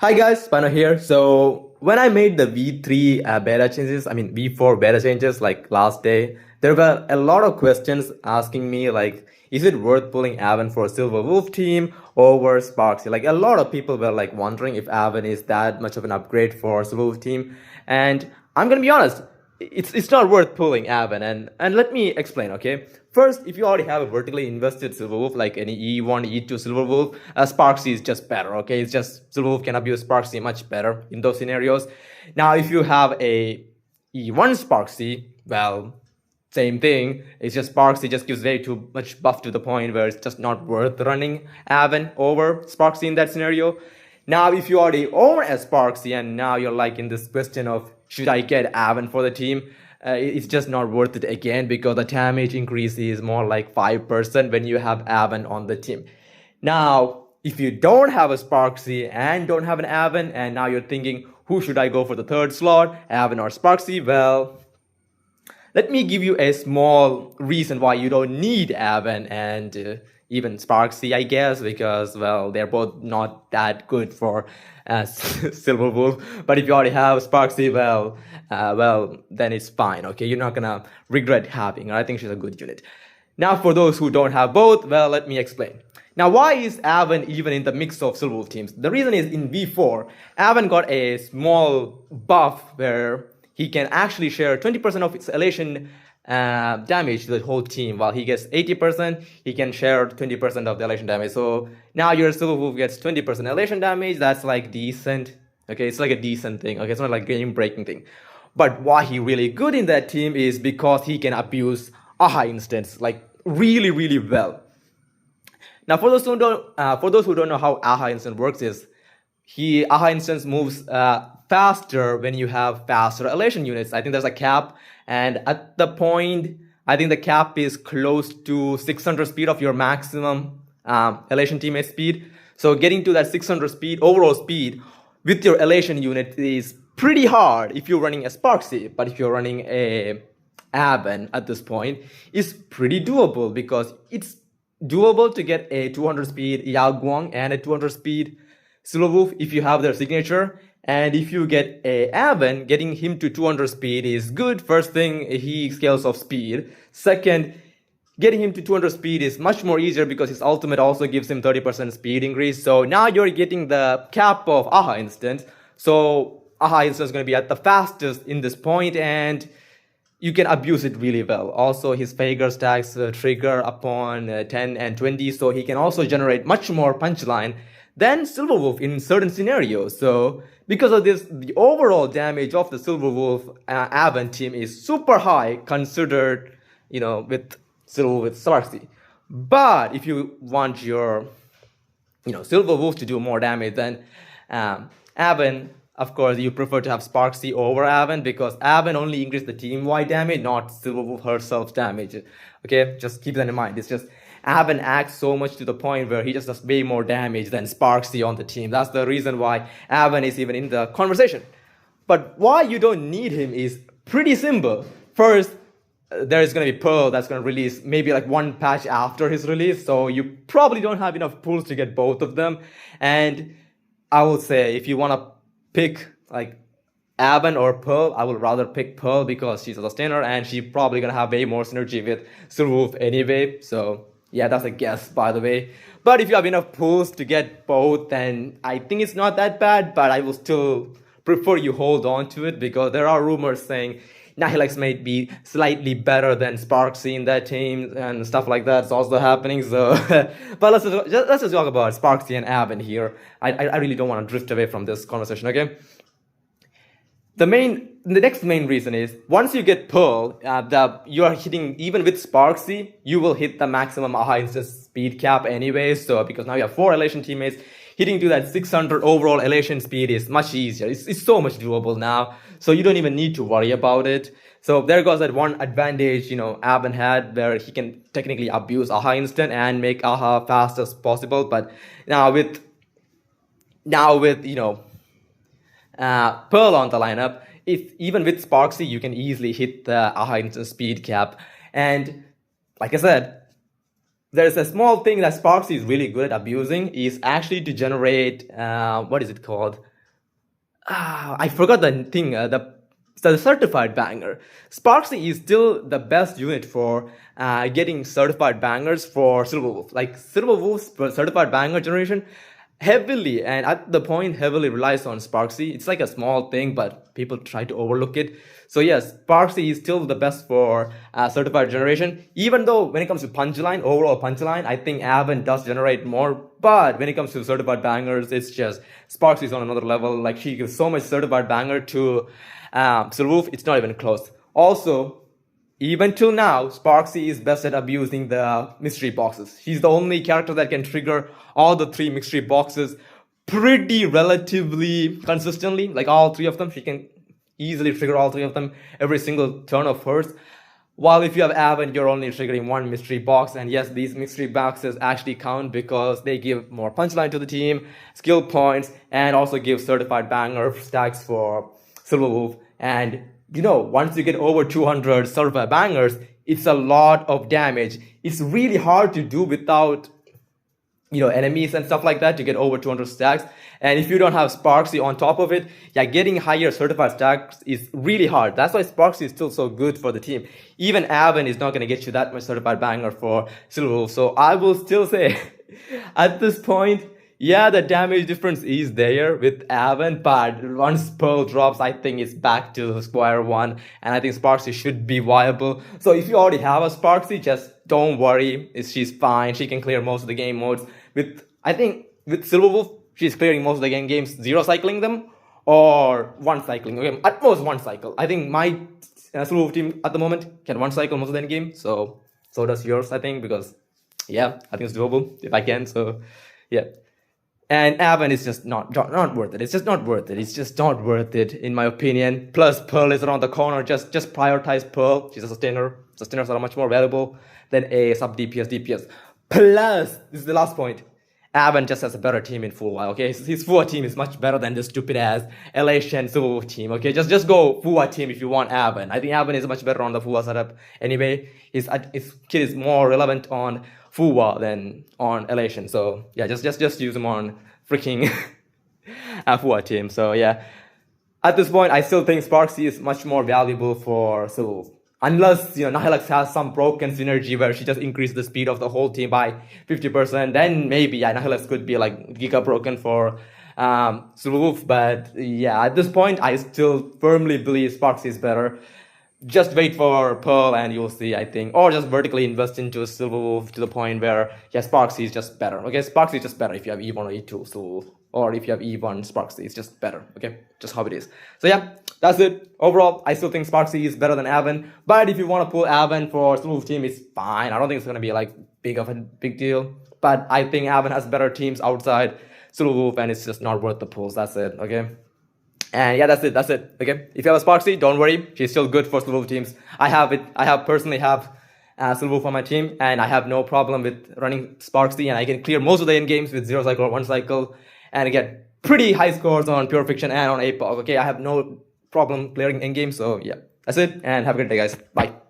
Hi guys, Pano here. So when I made the V3 beta changes, V4 beta changes like last day, there were a lot of questions asking me like, is it worth pulling Aven for Silver Wolf team over Sparxie? Like a lot of people were like wondering if Aven is that much of an upgrade for Silver Wolf team. And I'm gonna be honest, it's not worth pulling Aven, and let me explain. Okay, first, if you already have a vertically invested Silver Wolf like any E1 E2 Silver Wolf, Sparxie is just better. Okay, it's just Silver Wolf can abuse Sparxie much better in those scenarios. Now if you have a E1 Sparxie, well, same thing. It's just Sparxie just gives way too much buff to the point where it's just not worth running Aven over Sparxie in that scenario. Now, if you already own a Sparxie and now you're like in this question of should I get Aven for the team, it's just not worth it again because the damage increase is more like 5% when you have Aven on the team. Now, if you don't have a Sparxie and don't have an Aven and now you're thinking who should I go for the third slot, Aven or Sparxie? Well, let me give you a small reason why you don't need Aven and even Sparxie, I guess, because, well, they're both not that good for Silver Wolf. But if you already have Sparxie, well, then it's fine, okay? You're not gonna regret having her. I think she's a good unit. Now, for those who don't have both, well, let me explain. Now, why is Aven even in the mix of Silver Wolf teams? The reason is in V4, Aven got a small buff where he can actually share 20% of its elation damage to the whole team. While he gets 80%, he can share 20% of the elation damage. So now your Silver Wolf gets 20% elation damage. That's like decent. Okay, it's like a decent thing. Okay, it's not like game breaking thing. But why he really good in that team is because he can abuse Aha instants like really well. Now, for those who don't know how Aha instant works, is Aha instance moves faster when you have faster elation units. I think there's a cap, and at the point, I think the cap is close to 600 speed of your maximum elation teammate speed. So getting to that 600 speed, overall speed, with your elation unit is pretty hard if you're running a Sparxie, but if you're running a Aven at this point, it's pretty doable because it's doable to get a 200 speed Yao Guang and a 200 speed Silver Wolf if you have their signature. And if you get a Aven, getting him to 200 speed is good. First thing, he scales off speed. Second, getting him to 200 speed is much more easier because his ultimate also gives him 30% speed increase. So now you're getting the cap of Aha Instant. So Aha Instant is going to be at the fastest in this point, and you can abuse it really well. Also, his Fager stacks trigger upon 10 and 20, so he can also generate much more punchline than Silver Wolf in certain scenarios. So because of this, the overall damage of the Silver Wolf Aven team is super high considered, with Silver Wolf with Sparxie. But if you want your, Silver Wolf to do more damage, then Aven, of course, you prefer to have Sparxie over Aven because Aven only increases the team-wide damage, not Silver Wolf herself damage. Okay, just keep that in mind. It's just Aven acts so much to the point where he just does way more damage than Sparxie on the team. That's the reason why Aven is even in the conversation. But why you don't need him is pretty simple. First, there is going to be Pearl that's going to release maybe like one patch after his release, so you probably don't have enough pulls to get both of them. And I would say if you want to pick like Aven or Pearl, I would rather pick Pearl because she's a sustainer and she's probably gonna have way more synergy with Silver Wolf anyway. So yeah, that's a guess, by the way. But if you have enough pulls to get both, then I think it's not that bad, but I will still prefer you hold on to it because there are rumors saying Nihilix might be slightly better than Sparxie in that team and stuff like that's also happening. So, but let's just talk about Sparxie and Aven here. I really don't want to drift away from this conversation. Okay. The next main reason is once you get Pearl, you are hitting even with Sparxie, you will hit the maximum Aha instant speed cap anyway. So because now you have 4 elation teammates, hitting to that 600 overall elation speed is much easier. It's so much doable now. So you don't even need to worry about it. So there goes that one advantage, Aven had where he can technically abuse Aha instant and make Aha fast as possible. But now with Pearl on the lineup, even with Sparxie, you can easily hit the Aha instant speed cap. And like I said, there's a small thing that Sparxie is really good at abusing is actually to generate, what is it called? I forgot the thing. The certified banger. Sparxie is still the best unit for getting certified bangers for Silver Wolf. Like Silver Wolf's certified banger generation heavily and at the point heavily relies on Sparxie. It's like a small thing, but people try to overlook it. So yes, Sparxie is still the best for certified generation. Even though when it comes to punchline, overall punchline, I think Aven does generate more. But when it comes to certified bangers, it's just Sparxie is on another level. Like she gives so much certified banger to Silver Wolf, it's not even close. Also, even till now, Sparxie is best at abusing the mystery boxes. She's the only character that can trigger all the three mystery boxes pretty relatively consistently. Like all three of them, she can easily trigger all three of them every single turn of hers. While if you have Aven, you're only triggering one mystery box. And yes, these mystery boxes actually count because they give more punchline to the team, skill points, and also give certified banger stacks for Silver Wolf. And once you get over 200 certified bangers, it's a lot of damage. It's really hard to do without enemies and stuff like that to get over 200 stacks. And if you don't have Sparxie on top of it, yeah, getting higher certified stacks is really hard. That's why Sparxie is still so good for the team. Even Aven is not going to get you that much certified banger for Silver Wolf. So I will still say, at this point, yeah, the damage difference is there with Aven, but once Pearl drops, I think it's back to square one, and I think Sparxie should be viable. So if you already have a Sparxie, just don't worry. She's fine. She can clear most of the game modes. I think with Silver Wolf, she's clearing most of the games, zero cycling them, or one cycling. Okay, at most one cycle. I think my Silver Wolf team at the moment can one cycle most of the game, so does yours, I think, because, yeah, I think it's doable if I can, so, yeah. And Aven is just not worth it. It's just not worth it. It's just not worth it, in my opinion. Plus, Pearl is around the corner. Just prioritize Pearl. She's a sustainer. Sustainers are much more valuable than a sub DPS. Plus, this is the last point. Aven just has a better team in Fuwa, okay? His Fuwa team is much better than this stupid ass Elation Silver Wolf team, okay? Just go Fuwa team if you want Aven. I think Aven is much better on the Fuwa setup anyway. His kit is more relevant on Fuwa than on Elation. So yeah, just use him on freaking Fuwa team. So yeah, at this point, I still think Sparxie is much more valuable for Silver Wolf. Unless, Nihilux has some broken synergy where she just increases the speed of the whole team by 50%, then maybe, yeah, Nihilux could be like giga broken for Silver Wolf. But yeah, at this point, I still firmly believe Sparxie is better. Just wait for Pearl and you'll see, I think. Or just vertically invest into Silver Wolf to the point where, yeah, Sparxie is just better. Okay, Sparxie is just better if you have E1 or E2 Silver Wolf. Or if you have E1 Sparxie, it's just better. Okay, just how it is. So yeah, that's it. Overall, I still think Sparxie is better than Aven. But if you want to pull Aven for Silver Wolf team, it's fine. I don't think it's going to be like big deal. But I think Aven has better teams outside Silver Wolf and it's just not worth the pulls. That's it, okay? And yeah, that's it, okay? If you have a Sparxie, don't worry. She's still good for Silver Wolf teams. I personally have Silver Wolf on my team, and I have no problem with running Sparxie, and I can clear most of the end games with 0 cycle or 1 cycle, and get pretty high scores on Pure Fiction and on APOC, okay? I have no problem clearing end games, so yeah. That's it, and have a good day, guys. Bye.